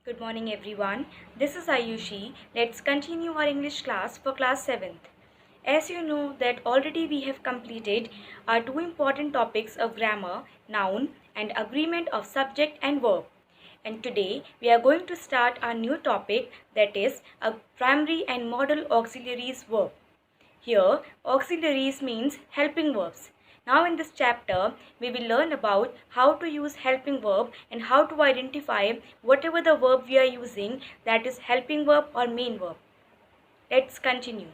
Good morning everyone. This is Ayushi. Let's continue our English class for class 7th. As you know that already we have completed our two important topics of grammar, noun and agreement of subject and verb. And today we are going to start our new topic, that is a primary and modal auxiliaries verb. Here, auxiliaries means helping verbs. Now in this chapter, we will learn about how to use helping verb and how to identify whatever the verb we are using, that is helping verb or main verb. Let's continue.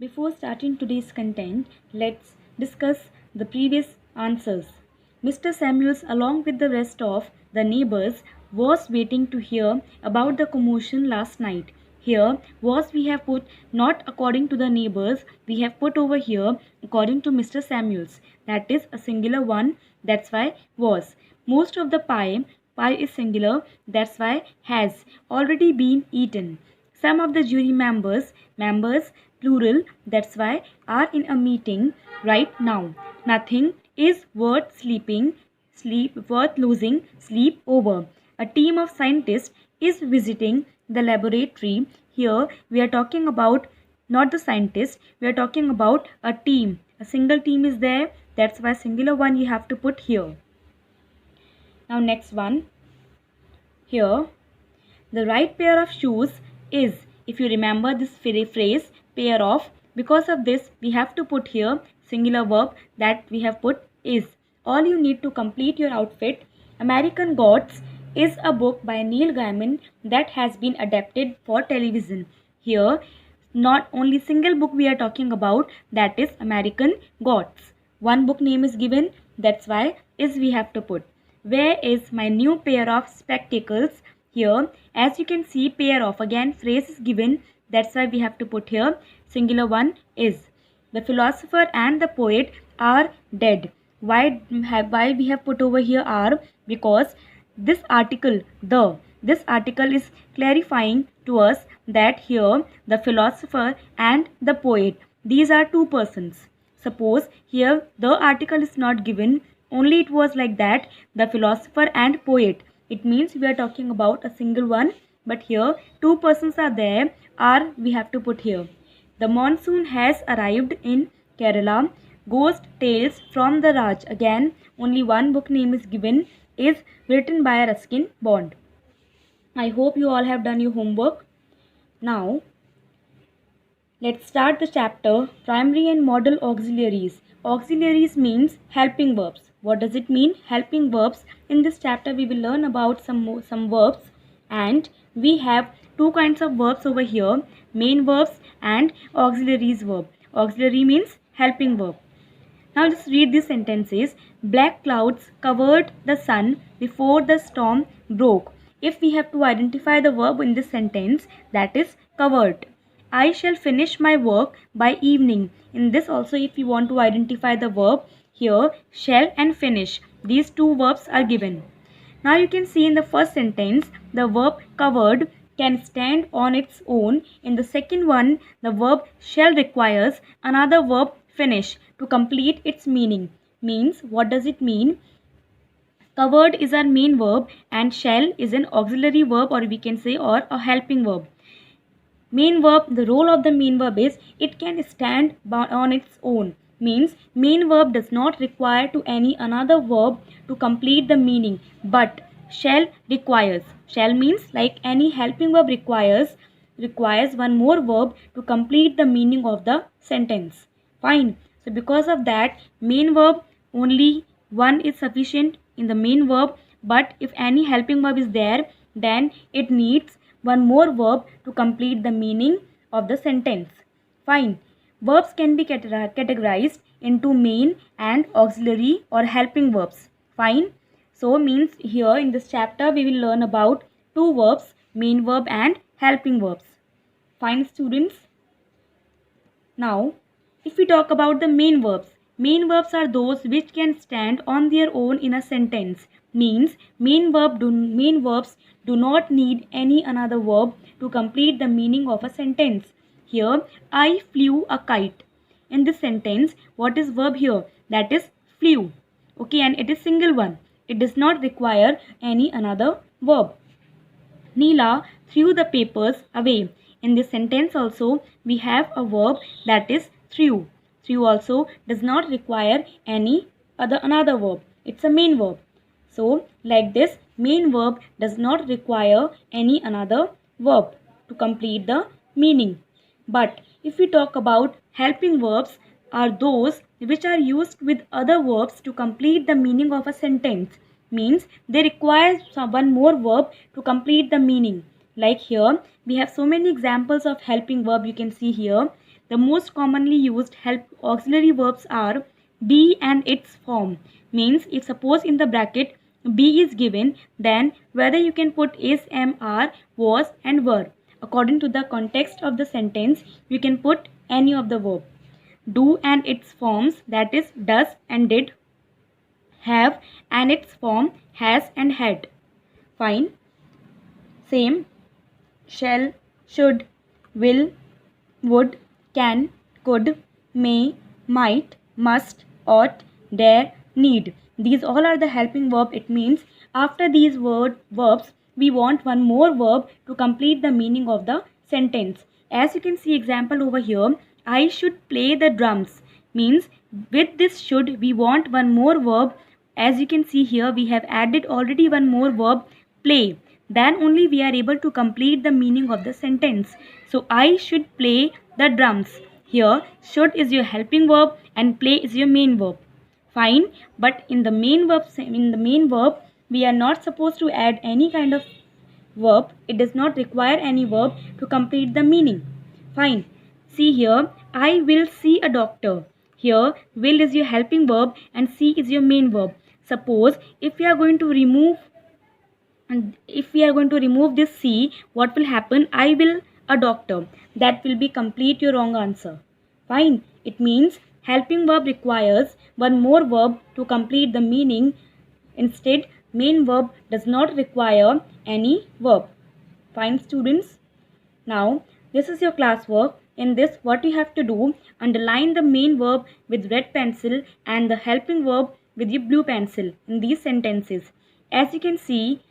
Before starting today's content, let's discuss the previous answers. Mr. Samuels, along with the rest of the neighbors, was waiting to hear about the commotion last night. Here, was we have put not according to the neighbors, we have put over here according to Mr. Samuels. That is a singular one, that's why was. Most of the pie is singular, that's why has already been eaten. Some of the jury members plural, that's why are in a meeting right now. Nothing is worth losing sleep over. A team of scientists is visiting the laboratory. Here we are talking about not the scientist, we are talking about a team. A single team is there, that's why singular one you have to put here. Now next one. Here the right pair of shoes is, if you remember this phrase, pair of, because of this we have to put here singular verb, that we have put is. All you need to complete your outfit. American Gods is a book by Neil Gaiman that has been adapted for television. Here not only single book we are talking about, that is American Gods. One book name is given, that's why is we have to put. Where is my new pair of spectacles? Here, as you can see, pair of, again phrase is given, that's why we have to put here singular one is. The philosopher and the poet are dead. Why we have put over here are? Because this article is clarifying to us that here the philosopher and the poet, these are two persons. Suppose here the article is not given, only it was like that, the philosopher and poet. It means we are talking about a single one, but here two persons are there, are we have to put here. The monsoon has arrived in Kerala. Ghost Tales from the Raj. Again, only one book name is given, is written by Ruskin Bond. I hope you all have done your homework. Now, let's start the chapter, primary and modal auxiliaries. Auxiliaries means helping verbs. What does it mean? Helping verbs. In this chapter, we will learn about some verbs, and we have two kinds of verbs over here, main verbs and auxiliaries verb. Auxiliary means helping verb. Now just read these sentences. Black clouds covered the sun before the storm broke. If we have to identify the verb in this sentence, that is covered. I shall finish my work by evening. In this also, if you want to identify the verb, here shall and finish, these two verbs are given. Now you can see in the first sentence, the verb covered can stand on its own. In the second one, the verb shall requires another verb finish to complete its meaning. Means, what does it mean? Covered is our main verb and shall is an auxiliary verb, or we can say or a helping verb. Main verb, the role of the main verb is it can stand on its own. Means main verb does not require to any another verb to complete the meaning, but shall requires. Shall means like any helping verb requires one more verb to complete the meaning of the sentence. Fine. So because of that, main verb only one is sufficient in the main verb, but if any helping verb is there, then it needs one more verb to complete the meaning of the sentence. Fine. Verbs can be categorized into main and auxiliary or helping verbs. Fine. So means here in this chapter we will learn about two verbs, main verb and helping verbs. Fine students. Now if we talk about the main verbs are those which can stand on their own in a sentence. Means main verbs do not need any another verb to complete the meaning of a sentence. Here, I flew a kite. In this sentence, what is verb here? That is flew. Okay, and it is single one. It does not require any another verb. Neela threw the papers away. In this sentence also we have a verb that is threw. Threw also does not require any another verb. It's a main verb. So like this, main verb does not require any another verb to complete the meaning. But if we talk about helping verbs, are those which are used with other verbs to complete the meaning of a sentence. Means they require one more verb to complete the meaning. Like here, we have so many examples of helping verb you can see here. The most commonly used help auxiliary verbs are be and its form. Means if suppose in the bracket be is given, then whether you can put is, am, are, was and were. According to the context of the sentence, you can put any of the verb. Do and its forms, that is does and did. Have and its form, has and had. Fine. Same. Shall, should, will, would, can, could, may, might, must, ought, dare, need. These all are the helping verb. It means after these verbs, we want one more verb to complete the meaning of the sentence. As you can see example over here, I should play the drums. Means with this should, we want one more verb. As you can see here, we have added already one more verb, play. Then only we are able to complete the meaning of the sentence. So I should play the drums. Here should is your helping verb and play is your main verb. Fine, but in the main verb we are not supposed to add any kind of verb. It does not require any verb to complete the meaning. Fine. See here, I will see a doctor. Here will is your helping verb and see is your main verb. Suppose if we are going to remove this C, what will happen? I will a doctor. That will be complete your wrong answer. Fine. It means helping verb requires one more verb to complete the meaning. Instead, main verb does not require any verb. Fine, students. Now, this is your classwork. In this, what you have to do, underline the main verb with red pencil and the helping verb with your blue pencil in these sentences. As you can see,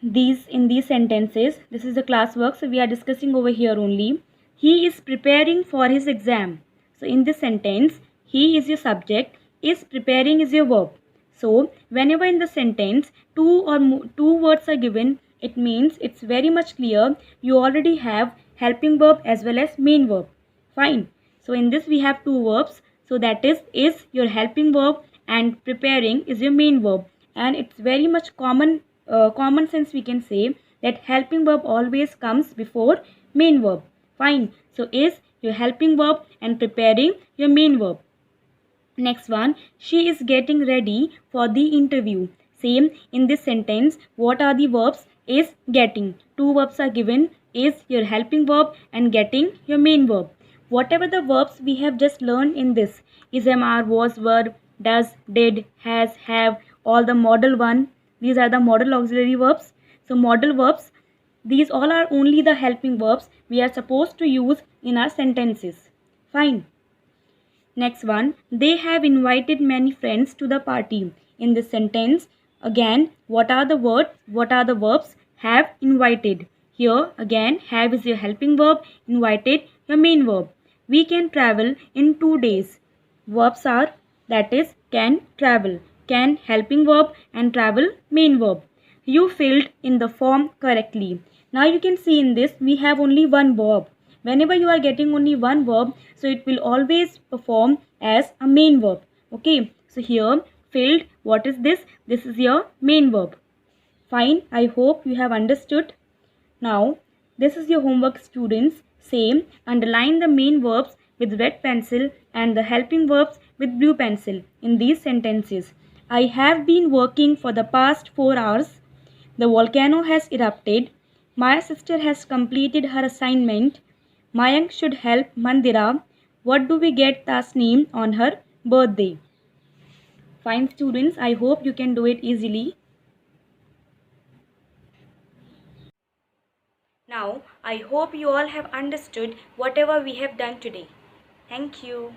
in these sentences, this is the classwork, so we are discussing over here only. He is preparing for his exam. So in this sentence, he is your subject, is preparing is your verb. So whenever in the sentence two words are given, it means it's very much clear you already have helping verb as well as main verb. Fine. So in this we have two verbs. So that is your helping verb and preparing is your main verb. And it's very much common sense we can say that helping verb always comes before main verb. Fine. So is your helping verb and preparing your main verb. Next one, she is getting ready for the interview. Same in this sentence, what are the verbs? Is, getting. Two verbs are given, is your helping verb and getting your main verb. Whatever the verbs we have just learned in this, is, am, are, was, were, does, did, has, have, all the model one. These are the model auxiliary verbs. So model verbs, these all are only the helping verbs we are supposed to use in our sentences. Fine. Next one, they have invited many friends to the party. In this sentence, again, what are the words? What are the verbs? Have, invited. Here, again, have is your helping verb, invited, your main verb. We can travel in 2 days. Verbs are, that is, can, travel. Can, helping verb, and travel, main verb. You filled in the form correctly. Now you can see in this, we have only one verb. Whenever you are getting only one verb, so it will always perform as a main verb. Okay, so here filled, what is this? This is your main verb. Fine, I hope you have understood. Now, this is your homework, students. Same, underline the main verbs with red pencil and the helping verbs with blue pencil in these sentences. I have been working for the past 4 hours. The volcano has erupted. My sister has completed her assignment. Mayank should help Mandira. What do we get Tasneem on her birthday? Fine, students, I hope you can do it easily. Now, I hope you all have understood whatever we have done today. Thank you.